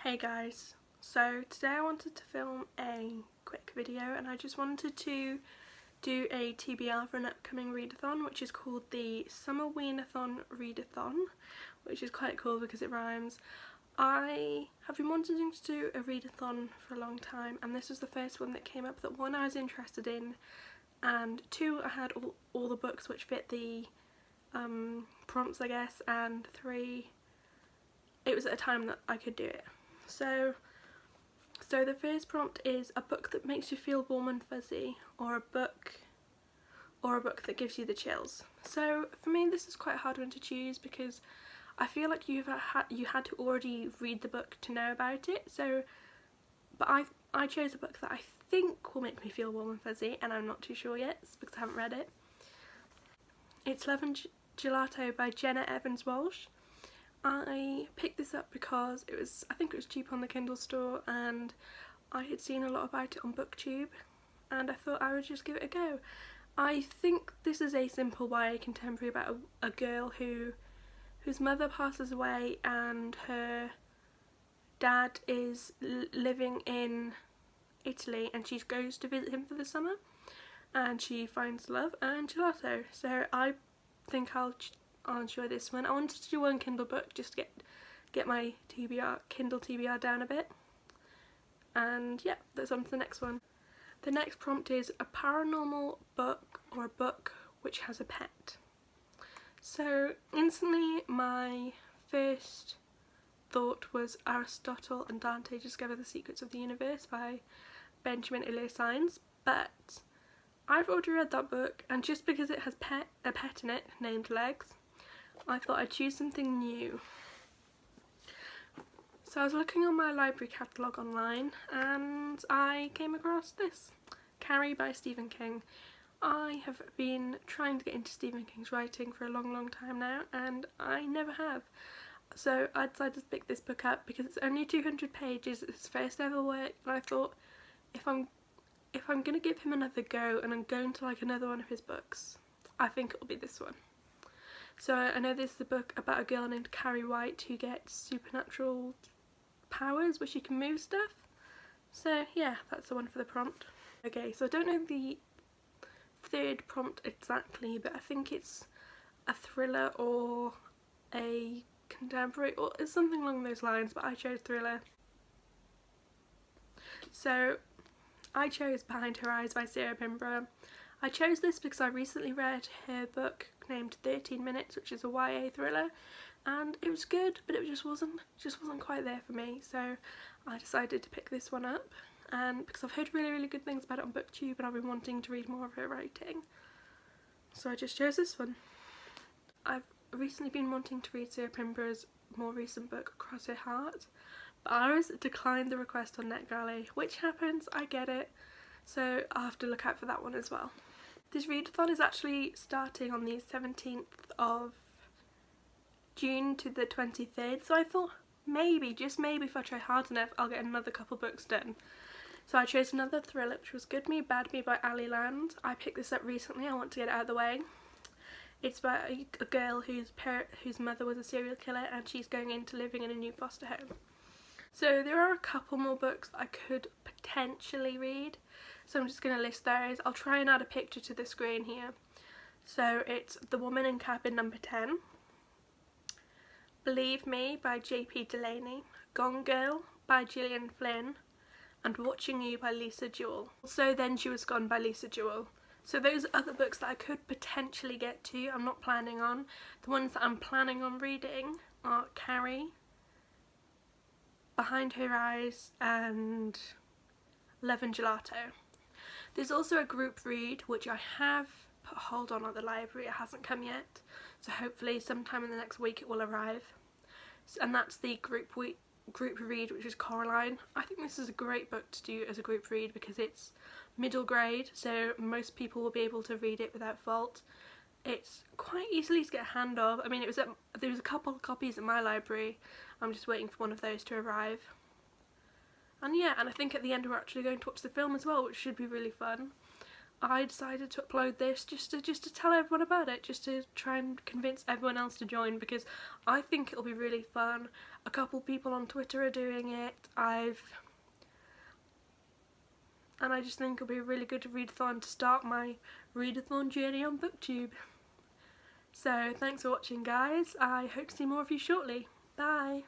Hey guys, so today I wanted to film a quick video and I just wanted to do a TBR for an upcoming readathon, which is called the Summerweenathon Readathon, which is quite cool because it rhymes. I have been wanting to do a readathon for a long time, and this was the first one that came up that one, I was interested in, and two, I had all the books which fit the prompts, I guess, and three, it was at a time that I could do it. So the first prompt is a book that makes you feel warm and fuzzy, or a book that gives you the chills. So for me this is quite a hard one to choose because I feel like you had to already read the book to know about it. But I chose a book that I think will make me feel warm and fuzzy, and I'm not too sure yet because I haven't read it. It's Love and Gelato by Jenna Evans Walsh. I picked this up because I think it was cheap on the Kindle store, and I had seen a lot about it on BookTube, and I thought I would just give it a go. I think this is a simple YA contemporary about a girl whose mother passes away and her dad is living in Italy, and she goes to visit him for the summer and she finds love and gelato. So I think I'll enjoy this one. I wanted to do one Kindle book just to get my Kindle TBR down a bit, and yeah, that's on to the next one. The next prompt is a paranormal book or a book which has a pet. So instantly my first thought was Aristotle and Dante Discover the Secrets of the Universe by Benjamin Illier-Sainz, but I've already read that book, and just because it has a pet in it named Legs, I thought I'd choose something new. So I was looking on my library catalogue online and I came across this, Carrie by Stephen King. I have been trying to get into Stephen King's writing for a long time now, and I never have. So I decided to pick this book up because it's only 200 pages, it's his first ever work, and I thought if I'm going to give him another go and I'm going to like another one of his books, I think it'll be this one. So I know this is a book about a girl named Carrie White who gets supernatural powers where she can move stuff. So yeah, that's the one for the prompt. Okay, so I don't know the third prompt exactly, but I think it's a thriller or a contemporary, or it's something along those lines, but I chose thriller. So I chose Behind Her Eyes by Sarah Pinborough. I chose this because I recently read her book named 13 Minutes, which is a YA thriller, and it was good, but it just wasn't quite there for me, so I decided to pick this one up, and because I've heard really good things about it on BookTube and I've been wanting to read more of her writing, so I just chose this one. I've recently been wanting to read Sarah Pinborough's more recent book, Across Her Heart, but Iris declined the request on NetGalley, which happens, I get it, so I'll have to look out for that one as well. This readathon is actually starting on the 17th of June to the 23rd, so I thought maybe, just maybe, if I try hard enough I'll get another couple books done. So I chose another thriller, which was Good Me Bad Me by Ali Land. I picked this up recently, I want to get it out of the way. It's about a girl whose mother was a serial killer and she's going into living in a new foster home. So there are a couple more books that I could potentially read, so I'm just going to list those. I'll try and add a picture to the screen here. So it's The Woman in Cabin Number 10, Believe Me by J.P. Delaney, Gone Girl by Gillian Flynn, and Watching You by Lisa Jewell. Also Then She Was Gone by Lisa Jewell. So those are other books that I could potentially get to. I'm not planning on. The ones that I'm planning on reading are Carrie, Behind Her Eyes, and Love and Gelato. There's also a group read which I have put a hold on at the library. It hasn't come yet, so hopefully sometime in the next week it will arrive. And that's the group read, which is Coraline. I think this is a great book to do as a group read because it's middle grade, so most people will be able to read it without fault. It's quite easily to get a hand of. I mean, there was a couple of copies at my library. I'm just waiting for one of those to arrive. And yeah, and I think at the end we're actually going to watch the film as well, which should be really fun. I decided to upload this just to tell everyone about it, just to try and convince everyone else to join, because I think it'll be really fun. A couple people on Twitter are doing it. And I just think it'll be a really good readathon to start my readathon journey on BookTube. So thanks for watching, guys. I hope to see more of you shortly. Bye!